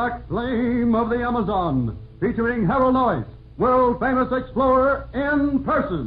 Black Flame of the Amazon, featuring Harold Noice, world-famous explorer in person.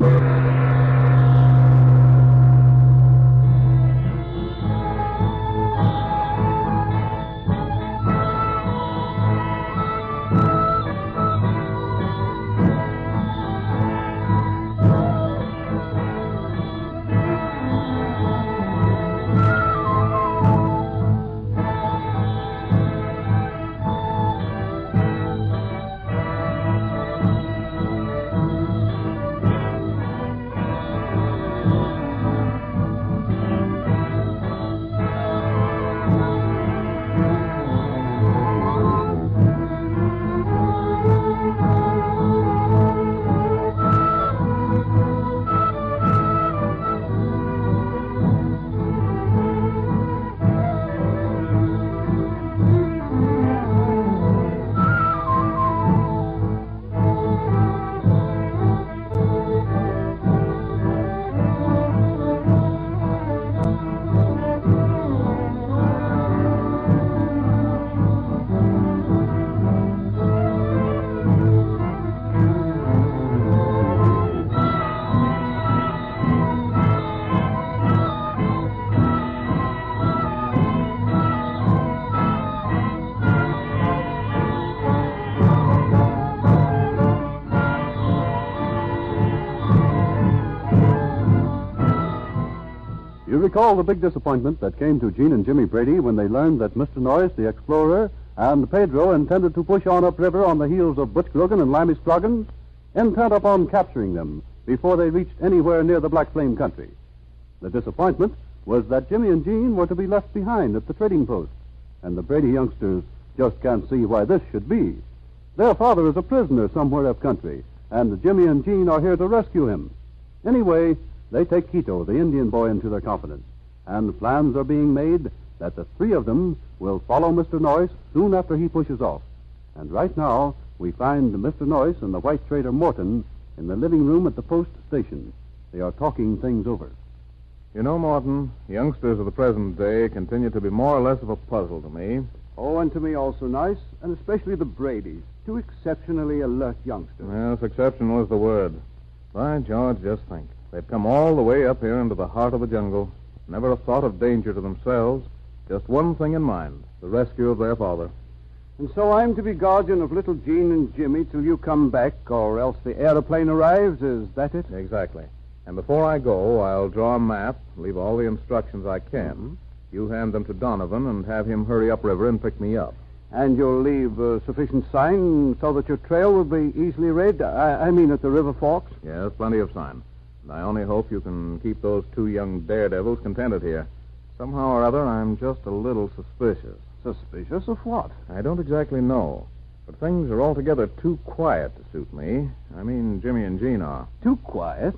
You recall the big disappointment that came to Gene and Jimmy Brady when they learned that Mr. Noice, the explorer, and Pedro intended to push on upriver on the heels of Butch Grogan and Limey Scroggins, intent upon capturing them before they reached anywhere near the Black Flame country. The disappointment was that Jimmy and Gene were to be left behind at the trading post, and the Brady youngsters just can't see why this should be. Their father is a prisoner somewhere up country, and Jimmy and Gene are here to rescue him. Anyway, they take Quito, the Indian boy, into their confidence, and plans are being made that the three of them will follow Mr. Noice soon after he pushes off. And right now, we find Mr. Noice and the white trader Morton in the living room at the post station. They are talking things over. You know, Morton, youngsters of the present day continue to be more or less of a puzzle to me. Oh, and to me also, Noice, and especially the Bradys. Two exceptionally alert youngsters. Yes, exceptional is the word. By George, just think. They've come all the way up here into the heart of the jungle. Never a thought of danger to themselves. Just one thing in mind, the rescue of their father. And so I'm to be guardian of little Gene and Jimmy till you come back, or else the aeroplane arrives, is that it? Exactly. And before I go, I'll draw a map, leave all the instructions I can. Mm-hmm. You hand them to Donovan and have him hurry upriver and pick me up. And you'll leave sufficient sign so that your trail will be easily read? I mean at the river forks? Yes, plenty of sign. I only hope you can keep those two young daredevils contented here. Somehow or other, I'm just a little suspicious. Suspicious of what? I don't exactly know. But things are altogether too quiet to suit me. I mean, Jimmy and Gene are. Too quiet?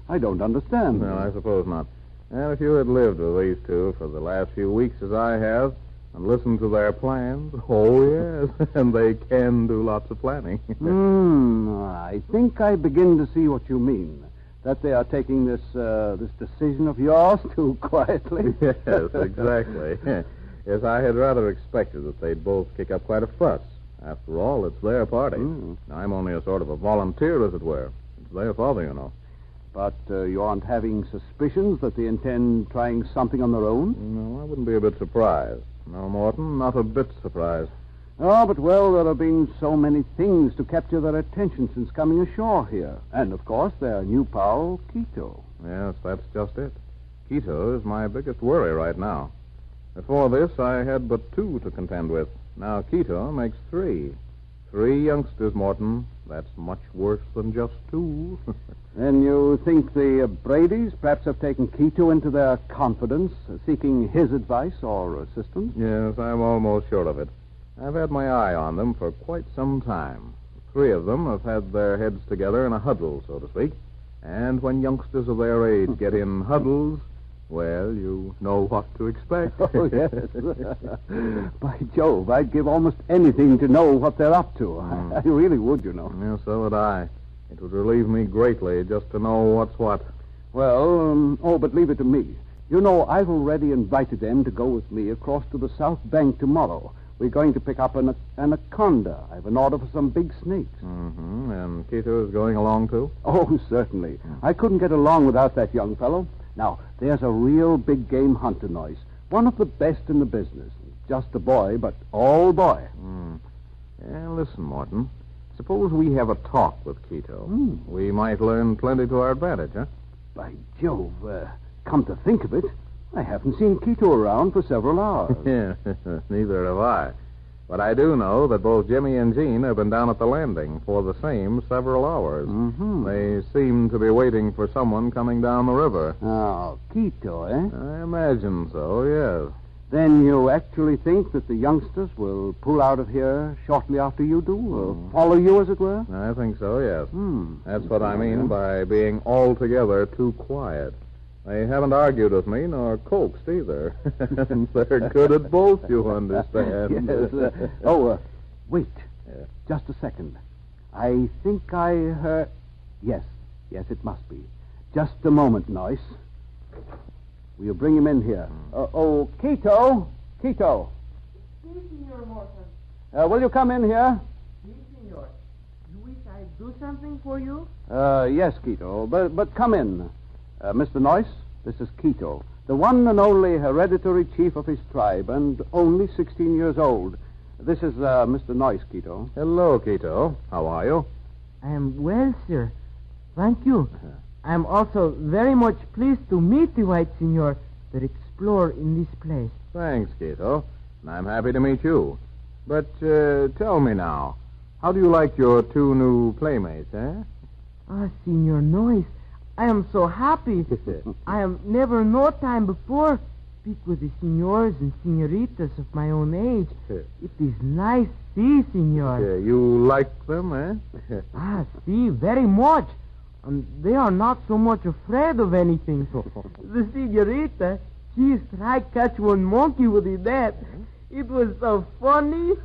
I don't understand. Well, I suppose not. And if you had lived with these two for the last few weeks as I have, and listened to their plans, oh, yes, and they can do lots of planning. I think I begin to see what you mean. That they are taking this decision of yours too quietly. Yes, exactly. Yes, I had rather expected that they'd both kick up quite a fuss. After all, it's their party. I'm only a sort of a volunteer, as it were. It's their father, you know. But you aren't having suspicions that they intend trying something on their own? No, I wouldn't be a bit surprised. No, Morton, not a bit surprised. Oh, but, well, there have been so many things to capture their attention since coming ashore here. And, of course, their new pal, Quito. Yes, that's just it. Quito is my biggest worry right now. Before this, I had but two to contend with. Now Quito makes three. 3 youngsters, Morton. That's much worse than just 2. And you think the Bradys perhaps have taken Quito into their confidence, seeking his advice or assistance? Yes, I'm almost sure of it. I've had my eye on them for quite some time. 3 of them have had their heads together in a huddle, so to speak. And when youngsters of their age get in huddles, well, you know what to expect. Oh, yes. By Jove, I'd give almost anything to know what they're up to. I really would, you know. Yeah, so would I. It would relieve me greatly just to know what's what. Well, but leave it to me. You know, I've already invited them to go with me across to the South Bank tomorrow, we're going to pick up an anaconda. I have an order for some big snakes. Mm-hmm. And Quito is going along, too? Oh, certainly. I couldn't get along without that young fellow. Now, there's a real big game hunter, Noice. One of the best in the business. Just a boy, but all boy. Listen, Morton. Suppose we have a talk with Quito. We might learn plenty to our advantage, huh? By Jove, come to think of it, I haven't seen Quito around for several hours. Yeah, neither have I. But I do know that both Jimmy and Jean have been down at the landing for the same several hours. Mm-hmm. They seem to be waiting for someone coming down the river. Oh, Quito, eh? I imagine so, yes. Then you actually think that the youngsters will pull out of here shortly after you do, or follow you, as it were? I think so, yes. That's what I mean by being altogether too quiet. They haven't argued with me nor coaxed either. They're good at both, you understand. Yes. Wait. Yeah. Just a second. I think I heard... Yes, it must be. Just a moment, Noice. Will you bring him in here? Quito. Quito. Si, Senor Morton. Will you come in here? Si, Senor. You wish I'd do something for you? Yes, Quito. But come in. Mr. Noice, this is Quito, the one and only hereditary chief of his tribe, and only 16 years old. This is Mr. Noice, Quito. Hello, Quito. How are you? I am well, sir. Thank you. I am also very much pleased to meet the white senor that explore in this place. Thanks, Quito. And I'm happy to meet you. But tell me now, how do you like your two new playmates, eh? Ah, Senor Noice, I am so happy. I have never no time before speak with the senors and senoritas of my own age. It is nice, see, senor. You like them, eh? See, very much. And they are not so much afraid of anything. The senorita, she tried catch one monkey with a net. It was so funny.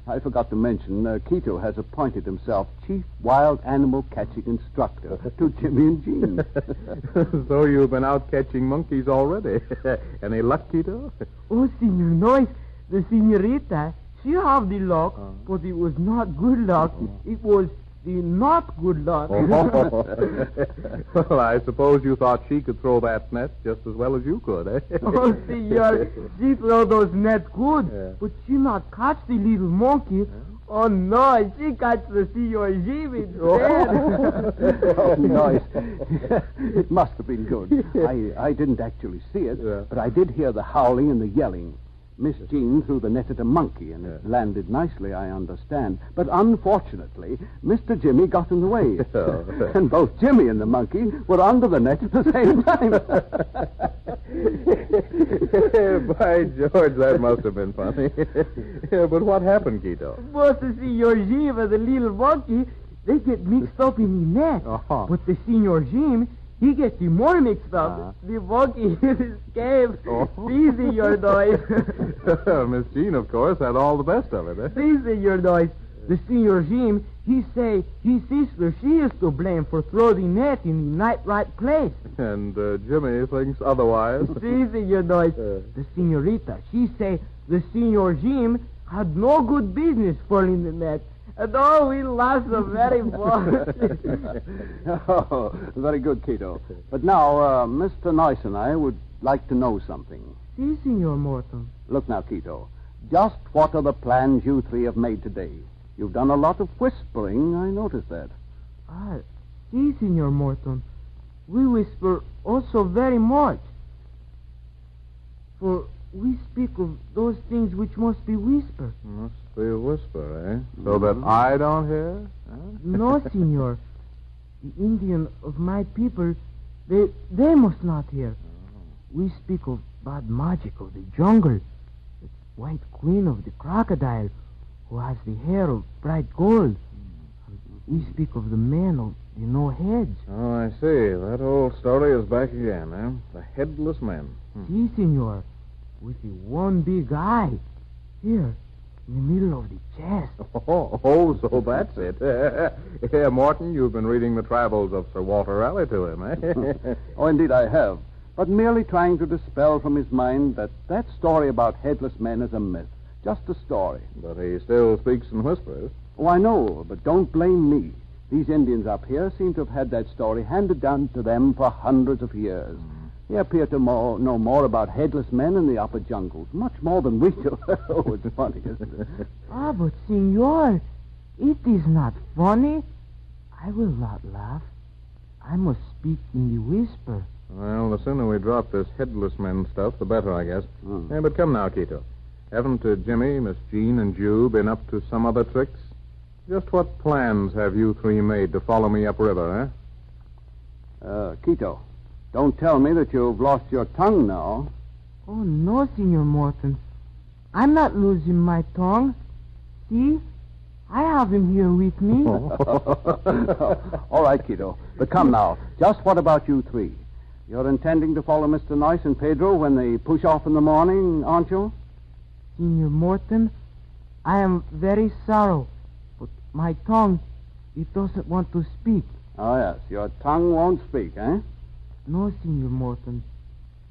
I forgot to mention, Quito has appointed himself chief wild animal catching instructor to Jimmy and Jean. So you've been out catching monkeys already. Any luck, Quito? Oh, Senor Noice, the senorita, she have the luck, but it was not good luck. It was the not good luck. Well, I suppose you thought she could throw that net just as well as you could, eh? Oh, senor, she throw those nets good, but she not catch the little monkey. Oh, no, she catch the senor Jim instead. Oh, nice. It must have been good. I didn't actually see it, but I did hear the howling and the yelling. Miss Jean threw the net at a monkey, and it landed nicely, I understand. But unfortunately, Mr. Jimmy got in the way. And both Jimmy and the monkey were under the net at the same time. By George, that must have been funny. But what happened, Quito? Both the Senor Jim and the little monkey, they get mixed up in the net. But the Senor Jim, he gets the more mixed up. The monkey escaped. See, Senor Noice. Miss Jean, of course, had all the best of it, eh? See, Senor Noice. The Senor Jim, he say his sister, she is to blame for throwing the net in the not right place. And Jimmy thinks otherwise. See, Senor Noice. The senorita, she say the Senor Jim had no good business falling in the net. And we laughed so very much. Oh, very good, Quito. But now, Mr. Noice and I would like to know something. Si, Senor Morton. Look now, Quito. Just what are the plans you three have made today? You've done a lot of whispering, I noticed that. Si, Senor Morton. We whisper also very much. For we speak of those things which must be whispered. Must be a whisper, eh? So that I don't hear? Huh? No, senor. The Indian of my people, they must not hear. We speak of bad magic of the jungle, the white queen of the crocodile, who has the hair of bright gold. We speak of the man of the no heads. Oh, I see. That old story is back again, eh? The headless men. Si, senor. With the one big eye. Here, in the middle of the chest. Oh, so that's it. Yeah, Morton, you've been reading the travels of Sir Walter Raleigh to him, eh? Oh, indeed I have. But merely trying to dispel from his mind that story about headless men is a myth. Just a story. But he still speaks in whispers. Oh, I know, but don't blame me. These Indians up here seem to have had that story handed down to them for hundreds of years. They appear to know more about headless men in the upper jungles, much more than we do. Oh, it's funny, isn't it? Ah, but, senor, it is not funny. I will not laugh. I must speak in the whisper. Well, the sooner we drop this headless men stuff, the better, I guess. Hey, but come now, Quito. Haven't Jimmy, Miss Jean, and Jew been up to some other tricks? Just what plans have you three made to follow me upriver, Quito, don't tell me that you've lost your tongue now. Oh, no, Senor Morton. I'm not losing my tongue. See? I have him here with me. All right, Quito. But come now. Just what about you three? You're intending to follow Mr. Noice and Pedro when they push off in the morning, aren't you? Senor Morton, I am very sorry, but my tongue, it doesn't want to speak. Oh, yes. Your tongue won't speak, eh? No, Senor Morton.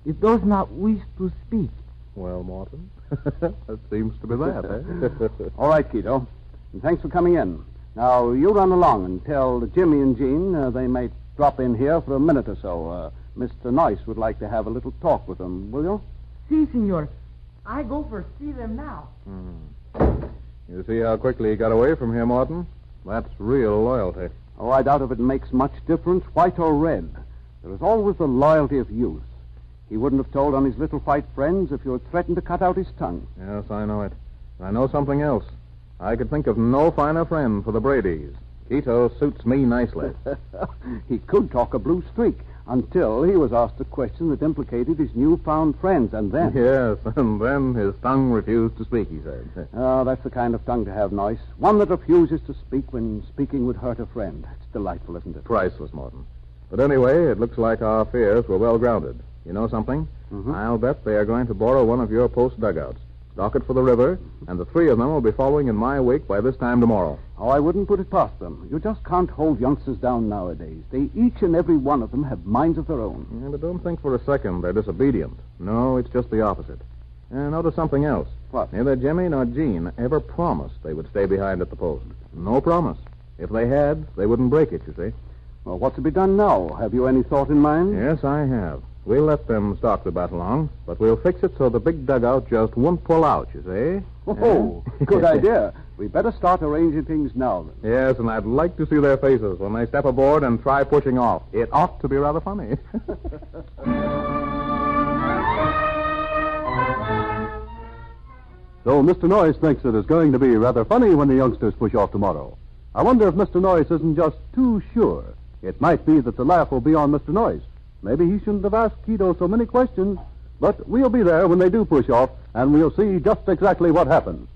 It does not wish to speak. Well, Morton, that seems to be that, eh? All right, Quito. And thanks for coming in. Now, you run along and tell Jimmy and Jean they may drop in here for a minute or so. Mr. Noice would like to have a little talk with them, will you? Si, senor. I go for see them now. You see how quickly he got away from here, Morton? That's real loyalty. Oh, I doubt if it makes much difference, white or red. There is always the loyalty of youth. He wouldn't have told on his little fight friends if you had threatened to cut out his tongue. Yes, I know it. I know something else. I could think of no finer friend for the Bradys. Quito suits me nicely. He could talk a blue streak until he was asked a question that implicated his newfound friends, and then... Yes, and then his tongue refused to speak, he said. Oh, that's the kind of tongue to have, Noice. One that refuses to speak when speaking would hurt a friend. It's delightful, isn't it? Priceless, Morton. But anyway, it looks like our fears were well grounded. You know something? I'll bet they are going to borrow one of your post dugouts, stock it for the river, and the three of them will be following in my wake by this time tomorrow. Oh, I wouldn't put it past them. You just can't hold youngsters down nowadays. They, each and every one of them, have minds of their own. Yeah, but don't think for a second they're disobedient. No, it's just the opposite. And notice something else. What? Neither Jimmy nor Jean ever promised they would stay behind at the post. No promise. If they had, they wouldn't break it, you see. Well, what's to be done now? Have you any thought in mind? Yes, I have. We'll let them stalk the battle on, but we'll fix it so the big dugout just won't pull out, you see. Oh, good idea. We better start arranging things now, then. Yes, and I'd like to see their faces when they step aboard and try pushing off. It ought to be rather funny. So Mr. Noice thinks it is going to be rather funny when the youngsters push off tomorrow. I wonder if Mr. Noice isn't just too sure. It might be that the laugh will be on Mr. Noice. Maybe he shouldn't have asked Quito so many questions. But we'll be there when they do push off, and we'll see just exactly what happens.